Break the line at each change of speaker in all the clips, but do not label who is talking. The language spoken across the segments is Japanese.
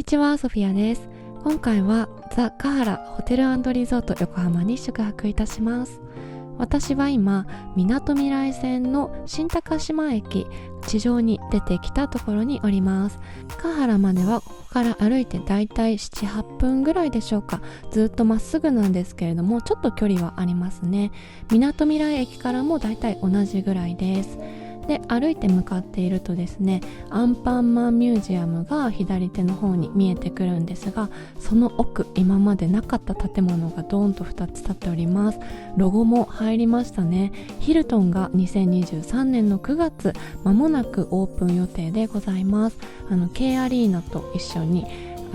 にちは、ソフィアです。今回はザ・カハラホテル&リゾート横浜に宿泊いたします。私は今、みなとみらい線の新高島駅地上に出てきたところにおります。カハラまではここから歩いてだいたい 7,8 分ぐらいでしょうか。ずっとまっすぐなんですけれども、ちょっと距離はありますね。みなとみらい駅からもだいたい同じぐらいです。で、歩いて向かっているとですね、アンパンマンミュージアムが左手の方に見えてくるんですが、その奥、今までなかった建物がドーンと2つ立っております。ロゴも入りましたね。ヒルトンが2023年の9月まもなくオープン予定でございます。K アリーナと一緒に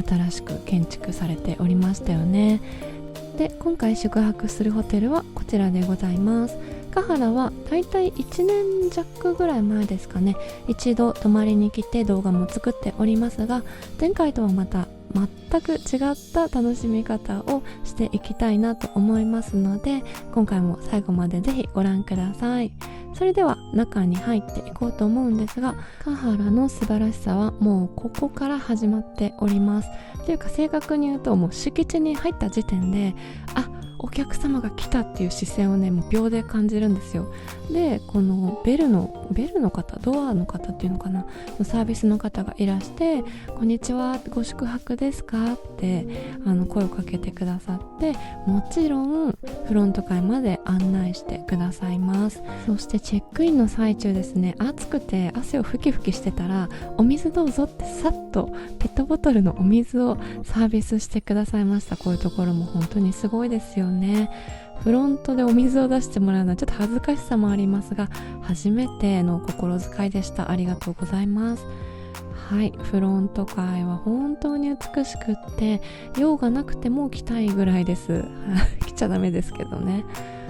新しく建築されておりましたよね。で、今回宿泊するホテルはこちらでございます。カハラはだいたい1年弱ぐらい前ですかね、一度泊まりに来て動画も作っておりますが、前回とはまた全く違った楽しみ方をしていきたいなと思いますので、今回も最後までぜひご覧ください。それでは中に入っていこうと思うんですが、カハラの素晴らしさはもうここから始まっております。というか正確に言うと、もう敷地に入った時点でお客様が来たっていう視線をね、もう秒で感じるんですよ。で、このベルの方、ドアの方っていうのかな、サービスの方がいらして、こんにちは、ご宿泊ですかって声をかけてくださって、もちろんフロント階まで案内してくださいます。そしてチェックインの最中ですね、暑くて汗をふきふきしてたら、お水どうぞってさっとペットボトルのお水をサービスしてくださいました。こういうところも本当にすごいですよね。フロントでお水を出してもらうのはちょっと恥ずかしさもありますが、初めての心遣いでした。ありがとうございます。はい、フロント階は本当に美しくって、用がなくても来たいぐらいです来ちゃダメですけどね。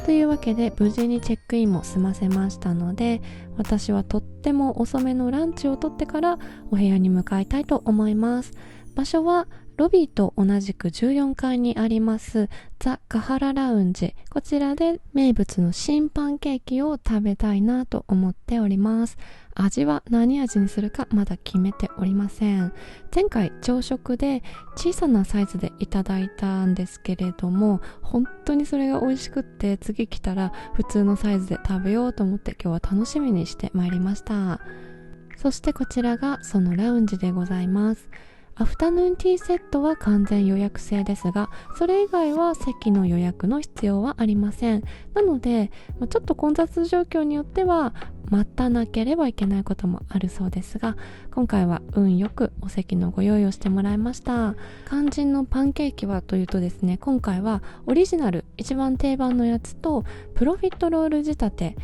というわけで無事にチェックインも済ませましたので、私はとっても遅めのランチをとってからお部屋に向かいたいと思います。場所はロビーと同じく14階にありますザ・カハララウンジ。こちらで名物の新パンケーキを食べたいなと思っております。味は何味にするかまだ決めておりません。前回朝食で小さなサイズでいただいたんですけれども、本当にそれが美味しくって、次来たら普通のサイズで食べようと思って今日は楽しみにしてまいりました。そしてこちらがそのラウンジでございます。アフタヌーンティーセットは完全予約制ですが、それ以外は席の予約の必要はありません。なので、ちょっと混雑状況によっては待たなければいけないこともあるそうですが、今回は運よくお席のご用意をしてもらいました。肝心のパンケーキはというとですね、今回はオリジナル、一番定番のやつとプロフィットロール仕立て、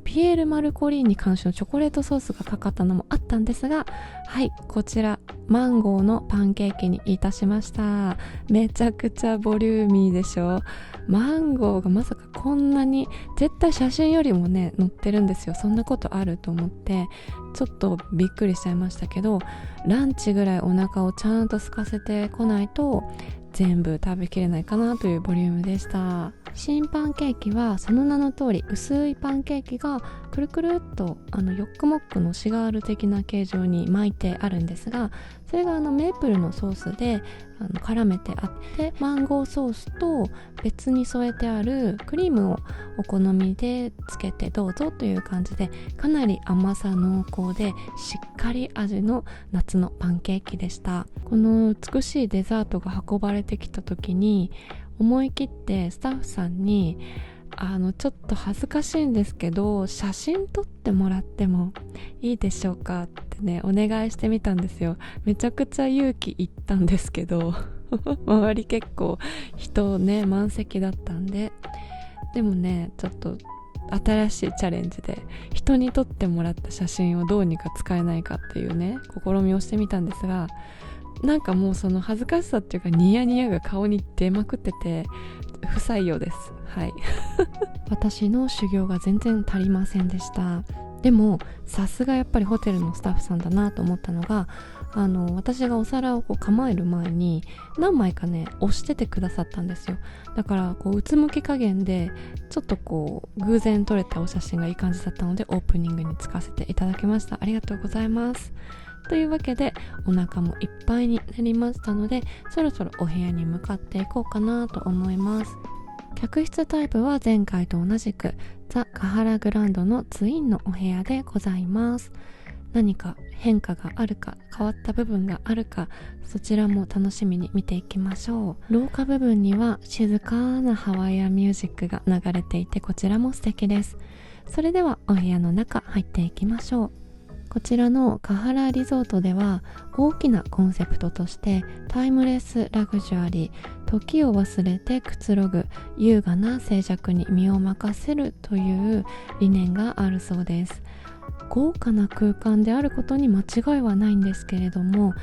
ピエール・マルコリーニ監修のチョコレートソースがかかったのもあったんですが、はい、こちらマンゴーのパンケーキにいたしました。めちゃくちゃボリューミーでしょ。マンゴーがまさかこんなに、絶対写真よりもね載ってるんですよ。そんなことあると思ってちょっとびっくりしちゃいましたけど、ランチぐらいお腹をちゃんと空かせてこないと全部食べきれないかなというボリュームでした。新パンケーキはその名の通り薄いパンケーキがくるくるっとヨックモックのシガール的な形状に巻いてあるんですが、それがメープルのソースで絡めてあって、マンゴーソースと別に添えてあるクリームをお好みでつけてどうぞという感じで、かなり甘さ濃厚でしっかり味の夏のパンケーキでした。この美しいデザートが運ばれてきた時に思い切ってスタッフさんにちょっと恥ずかしいんですけど写真撮ってもらってもいいでしょうかってね、お願いしてみたんですよ。めちゃくちゃ勇気いったんですけど周り結構人ね満席だったんで、でもね、ちょっと新しいチャレンジで人に撮ってもらった写真をどうにか使えないかっていうね試みをしてみたんですが、なんかもうその恥ずかしさっていうかニヤニヤが顔に出まくってて不採用です。はい私の修行が全然足りませんでした。でもさすがやっぱりホテルのスタッフさんだなと思ったのが、私がお皿を構える前に何枚かね押しててくださったんですよ。だからうつむき加減でちょっと偶然撮れたお写真がいい感じだったのでオープニングに使わせていただきました。ありがとうございます。というわけでお腹もいっぱいになりましたので、そろそろお部屋に向かっていこうかなと思います。客室タイプは前回と同じくザ・カハラグランドのツインのお部屋でございます。何か変化があるか変わった部分があるか、そちらも楽しみに見ていきましょう。廊下部分には静かなハワイアンミュージックが流れていて、こちらも素敵です。それではお部屋の中入っていきましょう。こちらのカハラリゾートでは大きなコンセプトとしてタイムレスラグジュアリー、時を忘れてくつろぐ優雅な静寂に身を任せるという理念があるそうです。豪華な空間であることに間違いはないんですけれども、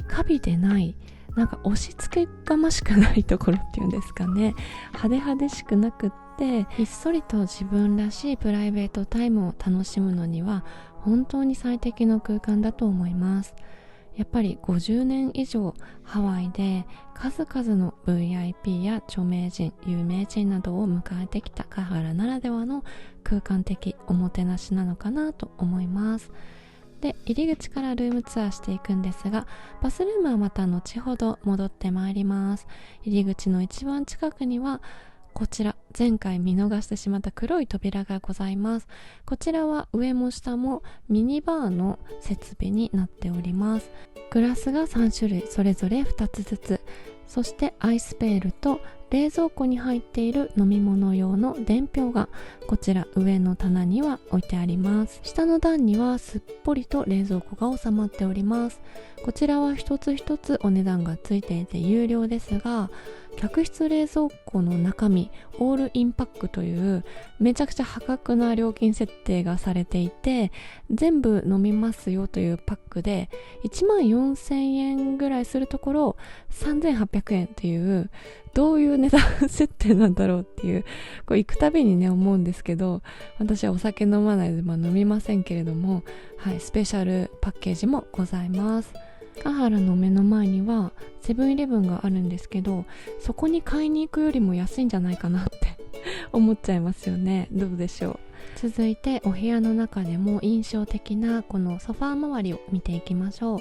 華美でない、なんか押し付けがましくないところっていうんですかね、派手派手しくなくってひっそりと自分らしいプライベートタイムを楽しむのには本当に最適の空間だと思います。やっぱり50年以上ハワイで数々の VIP や著名人、有名人などを迎えてきたカハラならではの空間的おもてなしなのかなと思います。で、入り口からルームツアーしていくんですが、バスルームはまた後ほど戻ってまいります。入り口の一番近くにはこちら前回見逃してしまった黒い扉がございます。こちらは上も下もミニバーの設備になっております。グラスが3種類それぞれ2つずつ、そしてアイスペールと冷蔵庫に入っている飲み物用の伝票がこちら上の棚には置いてあります。下の段にはすっぽりと冷蔵庫が収まっております。こちらは一つ一つお値段がついていて有料ですが、客室冷蔵庫の中身オールインパックというめちゃくちゃ破格な料金設定がされていて、全部飲みますよというパックで14,000円ぐらいするところ3,800円っていう、どういう値段設定なんだろうっていう、こう行くたびにね思うんですけど、私はお酒飲まないので、飲みませんけれども、はい、スペシャルパッケージもございます。カハラの目の前にはセブンイレブンがあるんですけど、そこに買いに行くよりも安いんじゃないかなって思っちゃいますよね。どうでしょう。続いてお部屋の中でも印象的なこのソファー周りを見ていきましょう。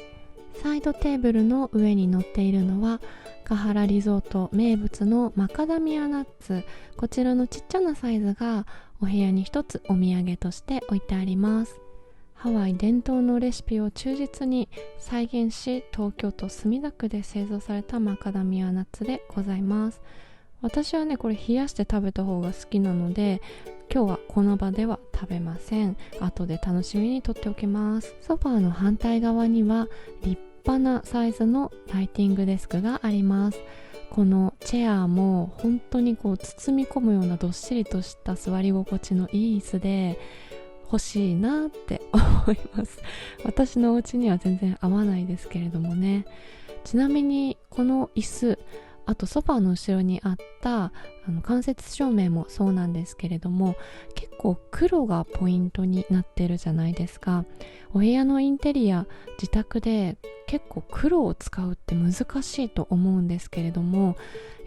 サイドテーブルの上に乗っているのはカハラリゾート名物のマカダミアナッツ。こちらのちっちゃなサイズがお部屋に一つお土産として置いてあります。ハワイ伝統のレシピを忠実に再現し、東京都墨田区で製造されたマカダミアナッツでございます。私はねこれ冷やして食べた方が好きなので、今日はこの場では食べません。後で楽しみにとっておきます。ソファーの反対側には立派なサイズのライティングデスクがあります。このチェアも本当にこう包み込むようなどっしりとした座り心地のいい椅子で欲しいなって思います。私のお家には全然合わないですけれどもね。ちなみにこの椅子、あとソファーの後ろにあった間接照明もそうなんですけれども、結構黒がポイントになってるじゃないですか。お部屋のインテリア、自宅で結構黒を使うって難しいと思うんですけれども、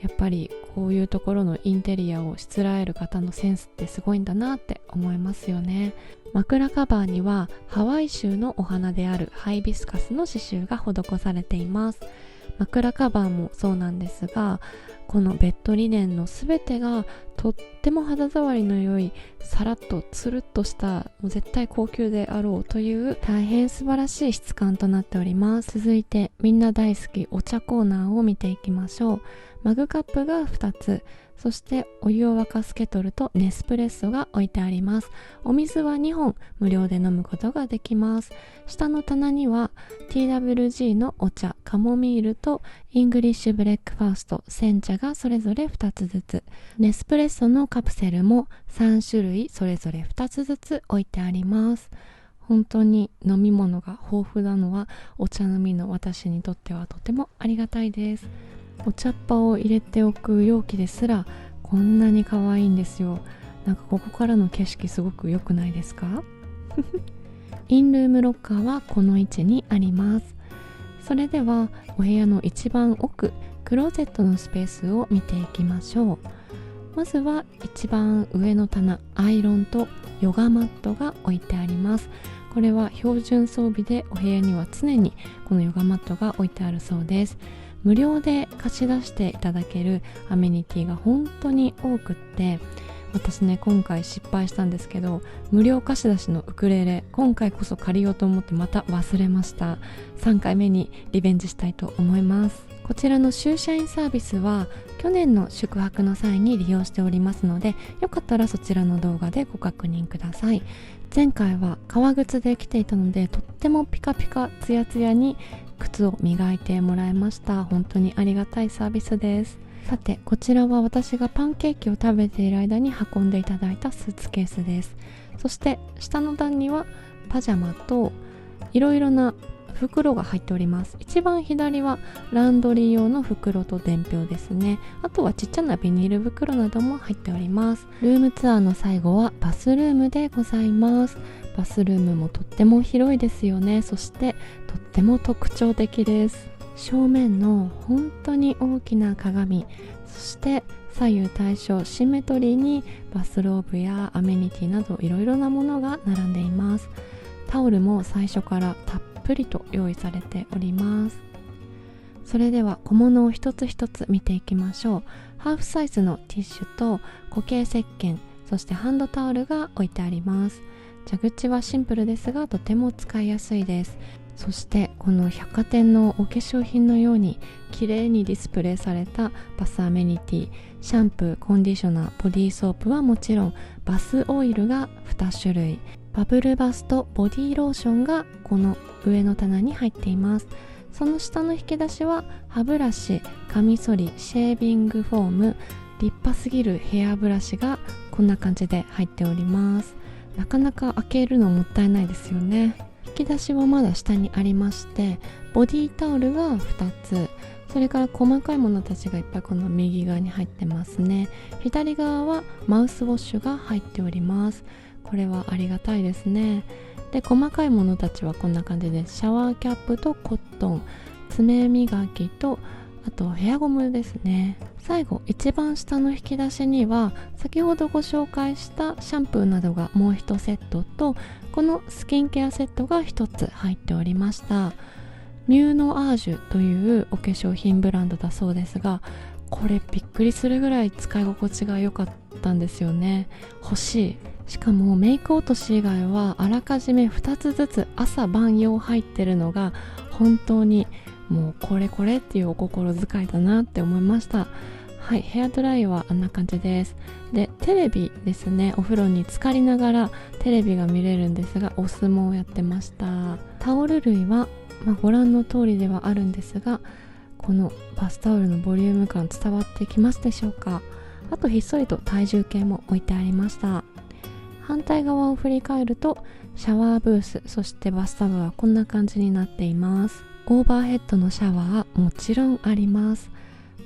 やっぱりこういうところのインテリアをしつらえる方のセンスってすごいんだなって思いますよね。枕カバーにはハワイ州のお花であるハイビスカスの刺繍が施されています。枕カバーもそうなんですが、このベッドリネンのすべてがとっても肌触りの良い、さらっとつるっとした、もう絶対高級であろうという大変素晴らしい質感となっております。続いてみんな大好きお茶コーナーを見ていきましょう。マグカップが2つ、そしてお湯を沸かすケトルとネスプレッソが置いてあります。お水は2本無料で飲むことができます。下の棚には TWG のお茶カモミールとイングリッシュブレックファースト煎茶がそれぞれ2つずつ、ネスプレッソのカプセルも3種類それぞれ2つずつ置いてあります。本当に飲み物が豊富なのはお茶飲みの私にとってはとてもありがたいです。お茶っ葉を入れておく容器ですらこんなに可愛いんですよ。なんかここからの景色すごく良くないですか？インルームロッカーはこの位置にあります。それではお部屋の一番奥、クローゼットのスペースを見ていきましょう。まずは一番上の棚、アイロンとヨガマットが置いてあります。これは標準装備でお部屋には常にこのヨガマットが置いてあるそうです。無料で貸し出していただけるアメニティが本当に多くって、私ね今回失敗したんですけど、無料貸し出しのウクレレ今回こそ借りようと思ってまた忘れました。3回目にリベンジしたいと思います。こちらのシューシャインサービスは去年の宿泊の際に利用しておりますので、よかったらそちらの動画でご確認ください。前回は革靴で来ていたので、とってもピカピカツヤツヤに靴を磨いてもらいました。本当にありがたいサービスです。さて、こちらは私がパンケーキを食べている間に運んでいただいたスーツケースです。そして下の段にはパジャマといろいろな袋が入っております。一番左はランドリー用の袋と伝票ですね。あとはちっちゃなビニール袋なども入っております。ルームツアーの最後はバスルームでございます。バスルームもとっても広いですよね。そしてとっても特徴的です。正面の本当に大きな鏡、そして左右対称シンメトリーにバスローブやアメニティなどいろいろなものが並んでいます。タオルも最初からたっぷりと用意されております。それでは小物を一つ一つ見ていきましょう。ハーフサイズのティッシュと固形石鹸、そしてハンドタオルが置いてあります。蛇口はシンプルですがとても使いやすいです。そしてこの百貨店のお化粧品のように綺麗にディスプレイされたバスアメニティ、シャンプー、コンディショナー、ボディーソープはもちろん、バスオイルが2種類、バブルバスとボディーローションがこの上の棚に入っています。その下の引き出しは歯ブラシ、カミソリ、シェービングフォーム、立派すぎるヘアブラシがこんな感じで入っております。なかなか開けるのもったいないですよね。引き出しはまだ下にありまして、ボディタオルが2つ、それから細かいものたちがいっぱいこの右側に入ってますね。左側はマウスウォッシュが入っております。これはありがたいですね。で、細かいものたちはこんな感じです。シャワーキャップとコットン、爪磨きとあとヘアゴムですね。最後一番下の引き出しには先ほどご紹介したシャンプーなどがもう1セットと、このスキンケアセットが1つ入っておりました。ミューノアージュというお化粧品ブランドだそうですが、これびっくりするぐらい使い心地が良かったんですよね。欲しい。しかもメイク落とし以外はあらかじめ2つずつ朝晩用入ってるのが本当にもうこれこれっていうお心遣いだなって思いました。はい、ヘアドライはあんな感じです。で、テレビですね。お風呂に浸かりながらテレビが見れるんですが、お相撲をやってました。タオル類は、ご覧の通りではあるんですが、このバスタオルのボリューム感伝わってきますでしょうか。あとひっそりと体重計も置いてありました。反対側を振り返るとシャワーブース、そしてバスタブはこんな感じになっています。オーバーヘッドのシャワーもちろんあります。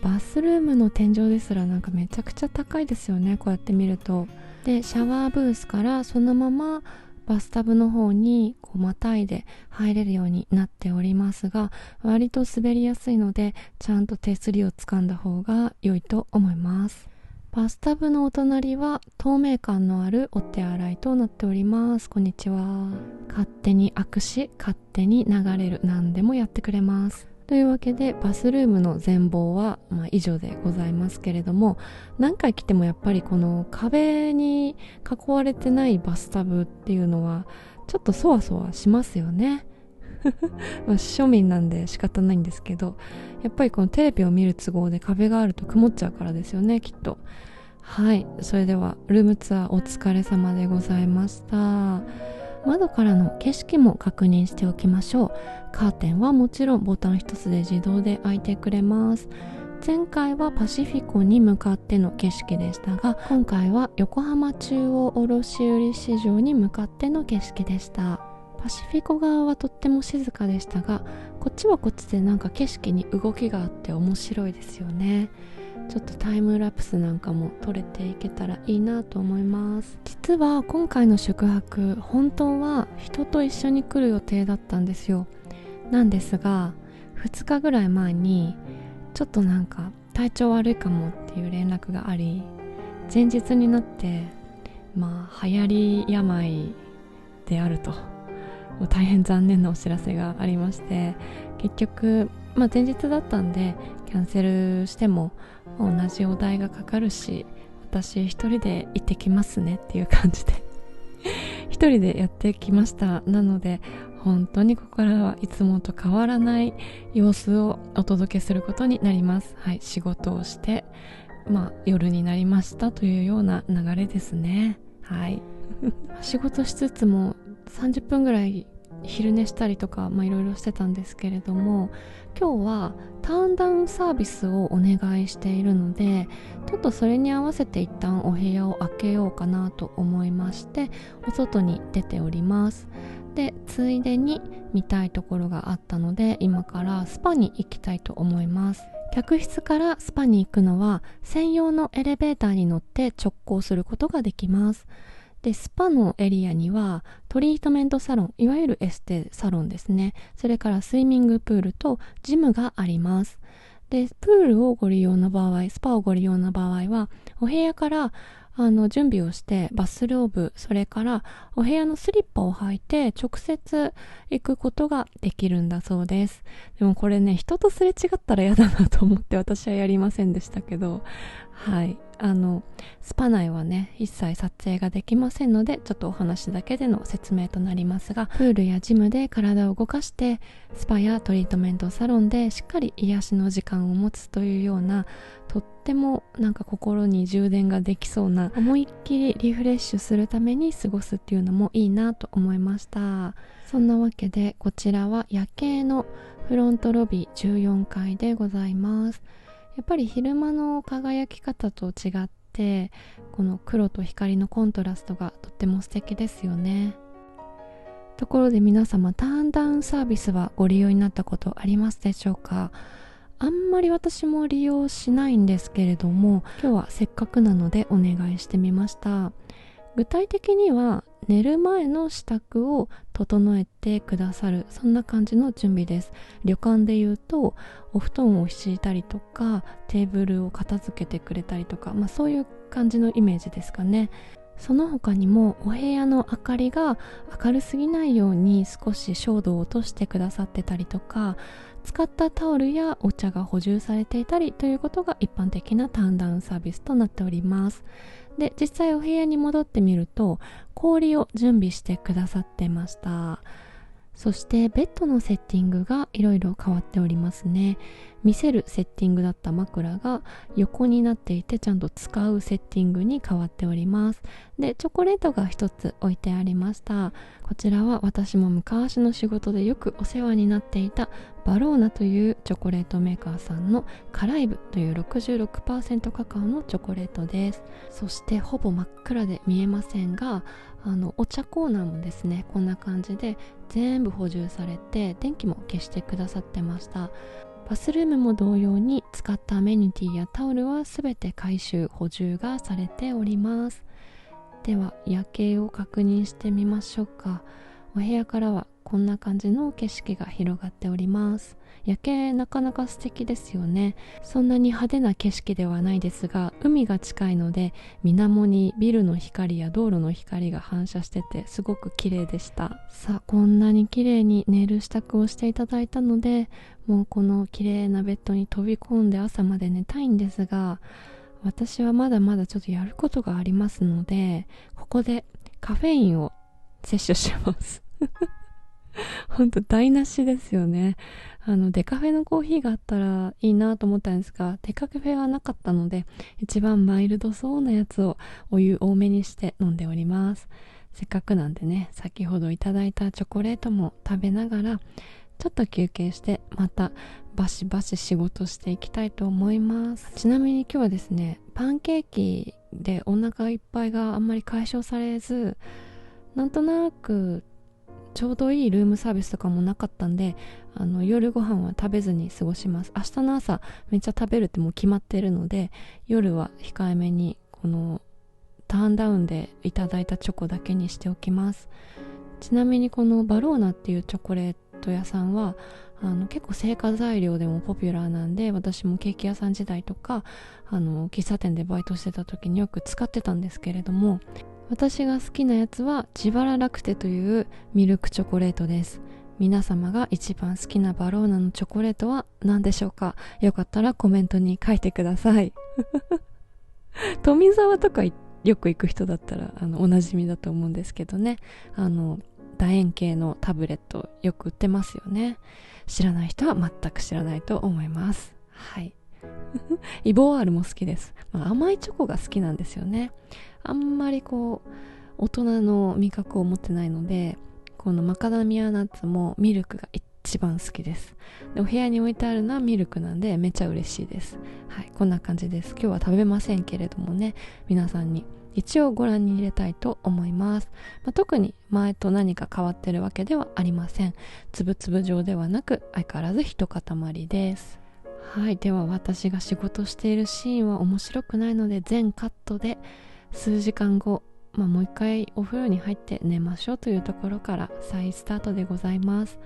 バスルームの天井ですらなんかめちゃくちゃ高いですよね、こうやって見ると。で、シャワーブースからそのままバスタブの方にこうまたいで入れるようになっておりますが、割と滑りやすいのでちゃんと手すりを掴んだ方が良いと思います。バスタブのお隣は透明感のあるお手洗いとなっております。こんにちは。勝手に開くし勝手に流れる、何でもやってくれます。というわけでバスルームの全貌は以上でございますけれども、何回来てもやっぱりこの壁に囲われてないバスタブっていうのはちょっとそわそわしますよね。庶民なんで仕方ないんですけど、やっぱりこのテレビを見る都合で壁があると曇っちゃうからですよね、きっと。はい、それではルームツアーお疲れ様でございました。窓からの景色も確認しておきましょう。カーテンはもちろんボタン一つで自動で開いてくれます。前回はパシフィコに向かっての景色でしたが、今回は横浜中央卸売市場に向かっての景色でした。パシフィコ側はとっても静かでしたが、こっちはこっちでなんか景色に動きがあって面白いですよね。ちょっとタイムラプスなんかも撮れていけたらいいなと思います。実は今回の宿泊、本当は人と一緒に来る予定だったんですよ。なんですが2日ぐらい前にちょっとなんか体調悪いかもっていう連絡があり、前日になって流行り病であるともう大変残念なお知らせがありまして、結局、前日だったんでキャンセルしても同じお代がかかるし、私一人で行ってきますねっていう感じで一人でやってきました。なので本当にここからはいつもと変わらない様子をお届けすることになります。はい、仕事をして夜になりましたというような流れですね。はい仕事しつつも30分ぐらい昼寝したりとかいろいろしてたんですけれども、今日はターンダウンサービスをお願いしているので、ちょっとそれに合わせて一旦お部屋を開けようかなと思いまして、お外に出ております。で、ついでに見たいところがあったので、今からスパに行きたいと思います。客室からスパに行くのは専用のエレベーターに乗って直行することができます。で、スパのエリアにはトリートメントサロン、いわゆるエステサロンですね、それからスイミングプールとジムがあります。で、プールをご利用の場合、スパをご利用の場合はお部屋から準備をしてバスローブ、それからお部屋のスリッパを履いて直接行くことができるんだそうです。でもこれね、人とすれ違ったら嫌だなと思って私はやりませんでしたけど、はい、スパ内はね一切撮影ができませんので、ちょっとお話だけでの説明となりますが、プールやジムで体を動かして、スパやトリートメントサロンでしっかり癒しの時間を持つというような、とっても心に充電ができそうな、思いっきりリフレッシュするために過ごすっていうのもいいなと思いました。そんなわけでこちらは夜景のフロントロビー14階でございます。やっぱり昼間の輝き方と違って、この黒と光のコントラストがとっても素敵ですよね。ところで皆様、ターンダウンサービスはご利用になったことありますでしょうか？あんまり私も利用しないんですけれども、今日はせっかくなのでお願いしてみました。具体的には寝る前の支度を整えてくださる、そんな感じの準備です。旅館でいうとお布団を敷いたりとか、テーブルを片付けてくれたりとか、そういう感じのイメージですかね。その他にもお部屋の明かりが明るすぎないように少し照度を落としてくださってたりとか、使ったタオルやお茶が補充されていたりということが一般的なターンダウンサービスとなっております。で、実際お部屋に戻ってみると氷を準備してくださってました。そしてベッドのセッティングがいろいろ変わっておりますね。見せるセッティングだった枕が横になっていて、ちゃんと使うセッティングに変わっております。で、チョコレートが一つ置いてありました。こちらは私も昔の仕事でよくお世話になっていたバローナというチョコレートメーカーさんのカライブという 66% カカオのチョコレートです。そしてほぼ真っ暗で見えませんが、お茶コーナーもですね、こんな感じで全部補充されて、電気も消してくださってました。バスルームも同様に使ったアメニティやタオルはすべて回収補充がされております。では夜景を確認してみましょうか。お部屋からはこんな感じの景色が広がっております。夜景なかなか素敵ですよね。そんなに派手な景色ではないですが、海が近いので水面にビルの光や道路の光が反射しててすごく綺麗でした。さあ、こんなに綺麗に寝る支度をしていただいたので、もうこの綺麗なベッドに飛び込んで朝まで寝たいんですが、私はまだまだちょっとやることがありますので、ここでカフェインを摂取しますほんと台無しですよね。デカフェのコーヒーがあったらいいなと思ったんですが、デカフェはなかったので、一番マイルドそうなやつをお湯多めにして飲んでおります。せっかくなんでね、先ほどいただいたチョコレートも食べながらちょっと休憩して、またバシバシ仕事していきたいと思います。ちなみに今日はですね、パンケーキでお腹いっぱいがあんまり解消されず、なんとなくちょうどいいルームサービスとかもなかったんで、夜ご飯は食べずに過ごします。明日の朝めっちゃ食べるってもう決まってるので、夜は控えめにこのターンダウンでいただいたチョコだけにしておきます。ちなみにこのバローナっていうチョコレート屋さんは結構製菓材料でもポピュラーなんで、私もケーキ屋さん時代とか喫茶店でバイトしてた時によく使ってたんですけれども、私が好きなやつは自腹ラクテというミルクチョコレートです。皆様が一番好きなバローナのチョコレートは何でしょうか？よかったらコメントに書いてください。富澤とかよく行く人だったらおなじみだと思うんですけどね、楕円形のタブレットよく売ってますよね。知らない人は全く知らないと思います。はい。イボワールも好きです。甘いチョコが好きなんですよね。あんまり大人の味覚を持ってないので、このマカダミアナッツもミルクが一番好きです。でお部屋に置いてあるのはミルクなんでめっちゃ嬉しいです。はい、こんな感じです。今日は食べませんけれどもね、皆さんに一応ご覧に入れたいと思います。特に前と何か変わってるわけではありません。つぶつぶ状ではなく相変わらず一塊です。はい、では私が仕事しているシーンは面白くないので全カットで、数時間後、もう一回お風呂に入って寝ましょうというところから再スタートでございます。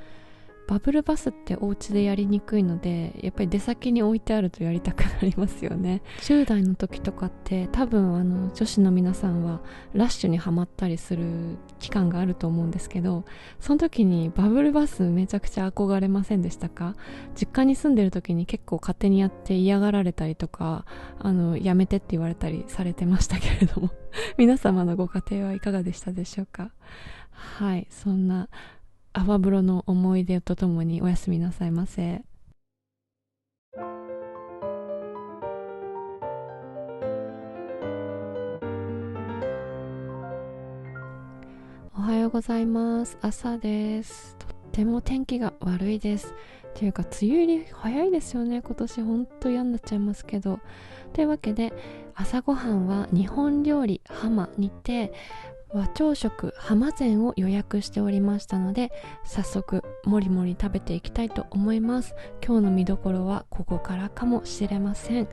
バブルバスってお家でやりにくいので、やっぱり出先に置いてあるとやりたくなりますよね。10代の時とかって多分女子の皆さんはラッシュにはまったりする期間があると思うんですけど、その時にバブルバスめちゃくちゃ憧れませんでしたか？実家に住んでる時に結構勝手にやって嫌がられたりとか、やめてって言われたりされてましたけれども皆様のご家庭はいかがでしたでしょうか？はい、そんな泡風呂の思い出とともにおやすみなさいませ。おはようございます。朝です。とっても天気が悪いです。というか梅雨入り早いですよね。今年ほんと嫌になっちゃいますけど。というわけで朝ごはんは日本料理浜にて和朝食浜膳を予約しておりましたので、早速もりもり食べていきたいと思います。今日の見どころはここからかもしれません。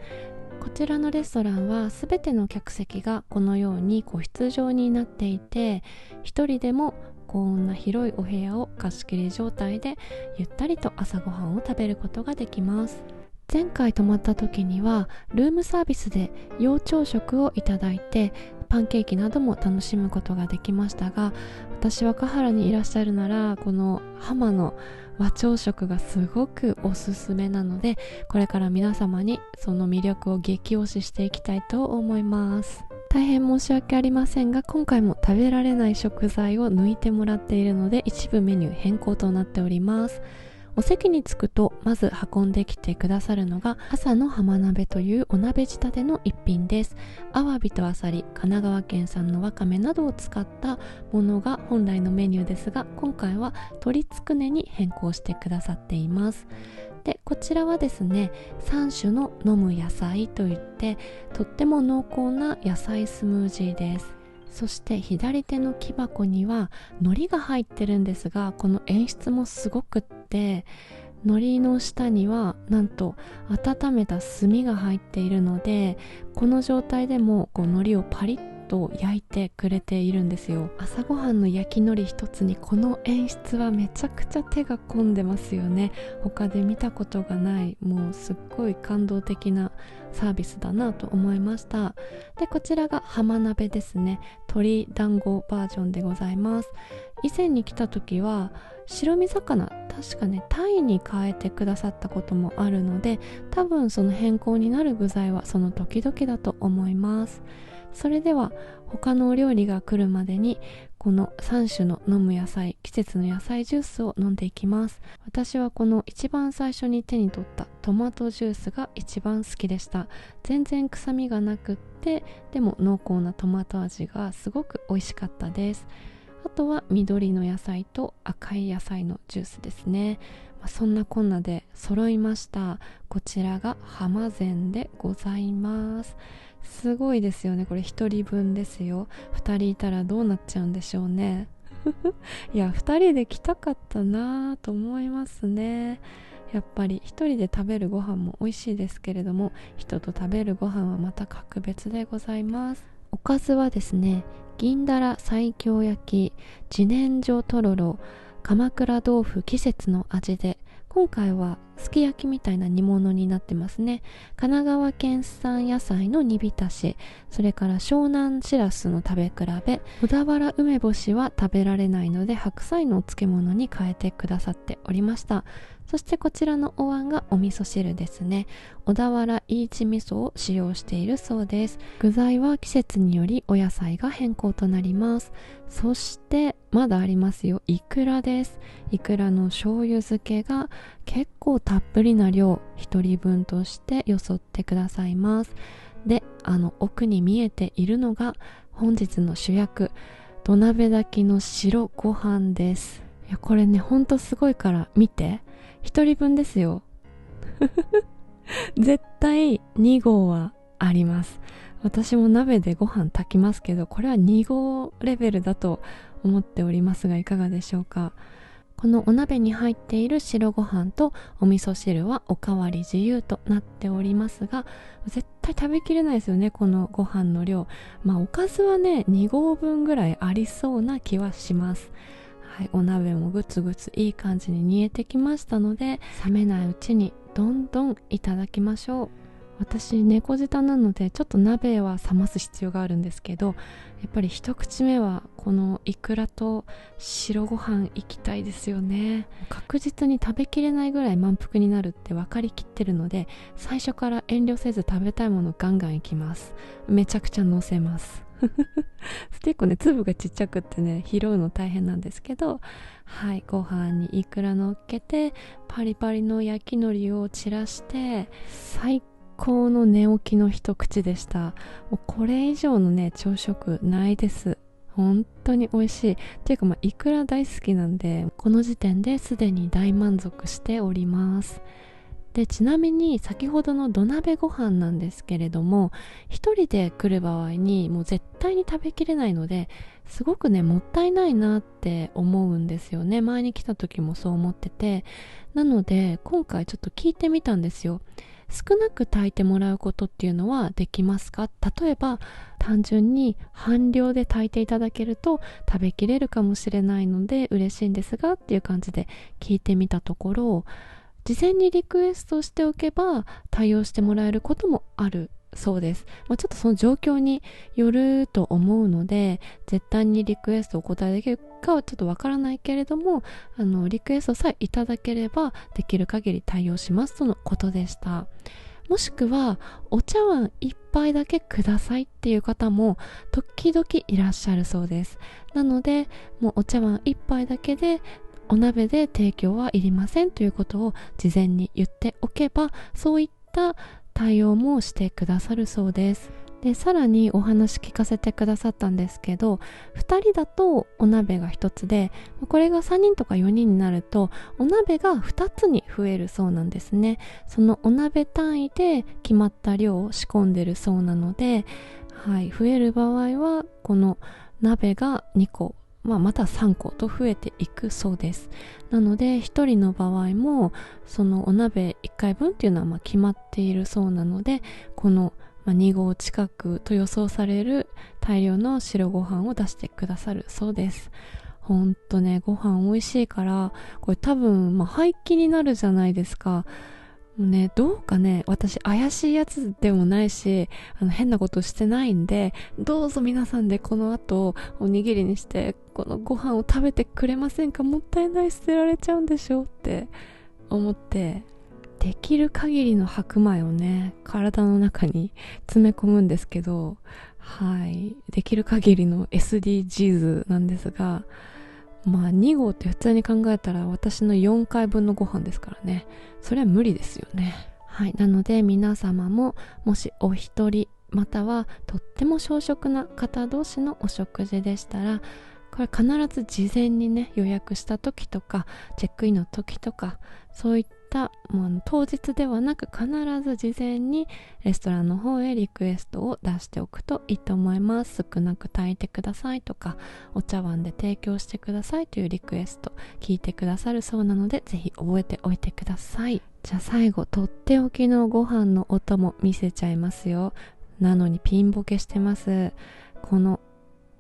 こちらのレストランはすべての客席がこのように個室状になっていて、一人でもこんな広いお部屋を貸し切り状態でゆったりと朝ごはんを食べることができます。前回泊まった時にはルームサービスで洋朝食をいただいて、パンケーキなども楽しむことができましたが、私はカハラにいらっしゃるならこの浜の和朝食がすごくおすすめなので、これから皆様にその魅力を激推ししていきたいと思います。大変申し訳ありませんが、今回も食べられない食材を抜いてもらっているので一部メニュー変更となっております。お席に着くとまず運んできてくださるのが朝の浜鍋というお鍋仕立ての一品です。アワビとアサリ、神奈川県産のわかめなどを使ったものが本来のメニューですが、今回は鶏つくねに変更してくださっています。でこちらはですね、3種の飲む野菜といってとっても濃厚な野菜スムージーです。そして左手の木箱には海苔が入ってるんですが、この演出もすごくって、海苔の下にはなんと温めた炭が入っているので、この状態でも海苔をパリッと焼いてくれているんですよ。朝ごはんの焼き海苔一つにこの演出はめちゃくちゃ手が込んでますよね。他で見たことがない、もうすっごい感動的なサービスだなと思いました。でこちらが浜鍋ですね。鶏団子バージョンでございます。以前に来た時は白身魚、確かねタイに変えてくださったこともあるので、多分その変更になる具材はその時々だと思います。それでは他のお料理が来るまでにこの3種の飲む野菜、季節の野菜ジュースを飲んでいきます。私はこの一番最初に手に取ったトマトジュースが一番好きでした。全然臭みがなくって、でも濃厚なトマト味がすごく美味しかったです。あとは緑の野菜と赤い野菜のジュースですね。そんなこんなで揃いました。こちらが浜膳でございます。すごいですよね。これ1人分ですよ。2人いたらどうなっちゃうんでしょうね。いや2人で来たかったなと思いますね。やっぱり1人で食べるご飯も美味しいですけれども、人と食べるご飯はまた格別でございます。おかずはですね、銀だら西京焼き、自然薯とろろ、鎌倉豆腐季節の味で、今回はすき焼きみたいな煮物になってますね。神奈川県産野菜の煮浸し、それから湘南しらすの食べ比べ、小田原梅干しは食べられないので白菜のお漬物に変えてくださっておりました。そしてこちらのお椀がお味噌汁ですね。小田原いいち味噌を使用しているそうです。具材は季節によりお野菜が変更となります。そしてまだありますよ、イクラです。イクラの醤油漬けが結構たっぷりな量、1人分としてよそってくださいます。で、奥に見えているのが本日の主役、土鍋炊きの白ご飯です。いや、これね、ほんとすごいから見て。1人分ですよ。絶対2合はあります。私も鍋でご飯炊きますけど、これは2合レベルだと思っておりますが、いかがでしょうか。このお鍋に入っている白ご飯とお味噌汁はおかわり自由となっておりますが、絶対食べきれないですよね、このご飯の量。おかずはね、2合分ぐらいありそうな気はします。はい、お鍋もぐつぐついい感じに煮えてきましたので、冷めないうちにどんどんいただきましょう。私猫舌なのでちょっと鍋は冷ます必要があるんですけど、やっぱり一口目はこのイクラと白ご飯いきたいですよね。確実に食べきれないぐらい満腹になるって分かりきってるので、最初から遠慮せず食べたいものガンガンいきます。めちゃくちゃ乗せます結構ね、粒がちっちゃくってね、拾うの大変なんですけど、はい、ご飯にイクラ乗っけてパリパリの焼き海苔を散らして、最高の寝起きの一口でした。もうこれ以上のね、朝食ないです。本当に美味しい。っていうかイクラ大好きなんで、この時点ですでに大満足しております。で、ちなみに先ほどの土鍋ご飯なんですけれども、一人で来る場合にもう絶対に食べきれないので、すごくね、もったいないなって思うんですよね。前に来た時もそう思ってて、なので今回ちょっと聞いてみたんですよ。少なく炊いてもらうことっていうのはできますか？例えば単純に半量で炊いていただけると食べきれるかもしれないので嬉しいんですがっていう感じで聞いてみたところ、事前にリクエストしておけば対応してもらえることもあるそうです。ちょっとその状況によると思うので、絶対にリクエストをお答えできるかはちょっとわからないけれども、リクエストさえいただければできる限り対応しますとのことでした。もしくはお茶碗一杯だけくださいっていう方も時々いらっしゃるそうです。なのでもうお茶碗一杯だけでお鍋で提供はいりませんということを事前に言っておけば、そういった対応もしてくださるそうです。で、さらにお話聞かせてくださったんですけど、2人だとお鍋が1つで、これが3人とか4人になるとお鍋が2つに増えるそうなんですね。そのお鍋単位で決まった量を仕込んでるそうなので、はい、増える場合はこの鍋が2個また3個と増えていくそうです。なので1人の場合もそのお鍋1回分っていうのは決まっているそうなので、この2合近くと予想される大量の白ご飯を出してくださるそうです。ほんとね、ご飯美味しいから、これ多分廃棄になるじゃないですか。ね、どうかね、私怪しいやつでもないし、変なことしてないんで、どうぞ皆さんでこの後おにぎりにしてこのご飯を食べてくれませんか？もったいない、捨てられちゃうんでしょって思って、できる限りの白米をね、体の中に詰め込むんですけど、はい、できる限りの SDGs なんですが、2合って普通に考えたら私の4回分のご飯ですからね。それは無理ですよね。はい。なので皆様ももしお一人またはとっても小食な方同士のお食事でしたら、これ必ず事前にね、予約した時とかチェックインの時とか、そういった当日ではなく必ず事前にレストランの方へリクエストを出しておくといいと思います。少なく炊いてくださいとか、お茶碗で提供してくださいというリクエスト聞いてくださるそうなので、ぜひ覚えておいてください。じゃあ最後、とっておきのご飯のお供見せちゃいますよ。なのにピンボケしてます。この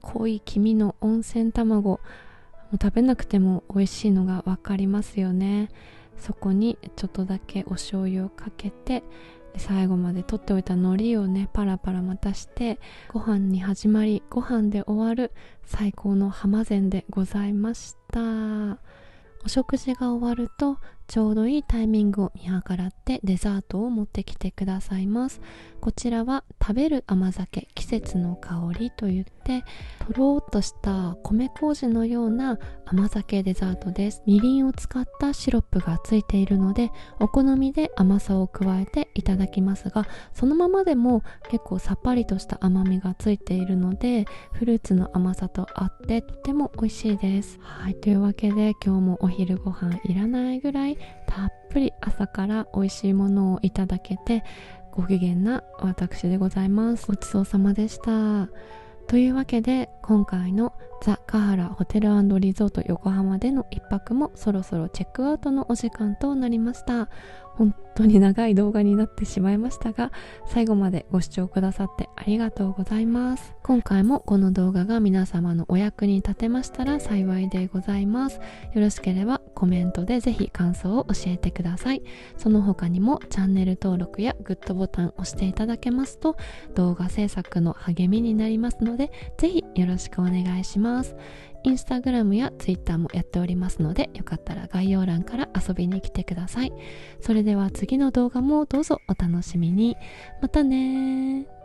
濃い黄身の温泉卵、もう食べなくても美味しいのがわかりますよね。そこにちょっとだけお醤油をかけて、最後まで取っておいた海苔をねパラパラまたして、ご飯に始まりご飯で終わる最高の浜膳でございました。お食事が終わるとちょうどいいタイミングを見計らってデザートを持ってきてくださいます。こちらは食べる甘酒季節の香りといって、とろーっとした米麹のような甘酒デザートです。みりんを使ったシロップがついているので、お好みで甘さを加えていただきますが、そのままでも結構さっぱりとした甘みがついているので、フルーツの甘さと合ってとても美味しいです。はい、というわけで今日もお昼ご飯いらないぐらいたっぷり朝から美味しいものをいただけて、ご機嫌な私でございます。ごちそうさまでした。というわけで今回のザ・カハラホテル&リゾート横浜での一泊もそろそろチェックアウトのお時間となりました。本当に長い動画になってしまいましたが、最後までご視聴くださってありがとうございます。今回もこの動画が皆様のお役に立てましたら幸いでございます。よろしければコメントでぜひ感想を教えてください。その他にもチャンネル登録やグッドボタンを押していただけますと動画制作の励みになりますので、ぜひよろしくお願いします。インスタグラムやツイッターもやっておりますので、よかったら概要欄から遊びに来てください。それでは次の動画もどうぞお楽しみに。またねー。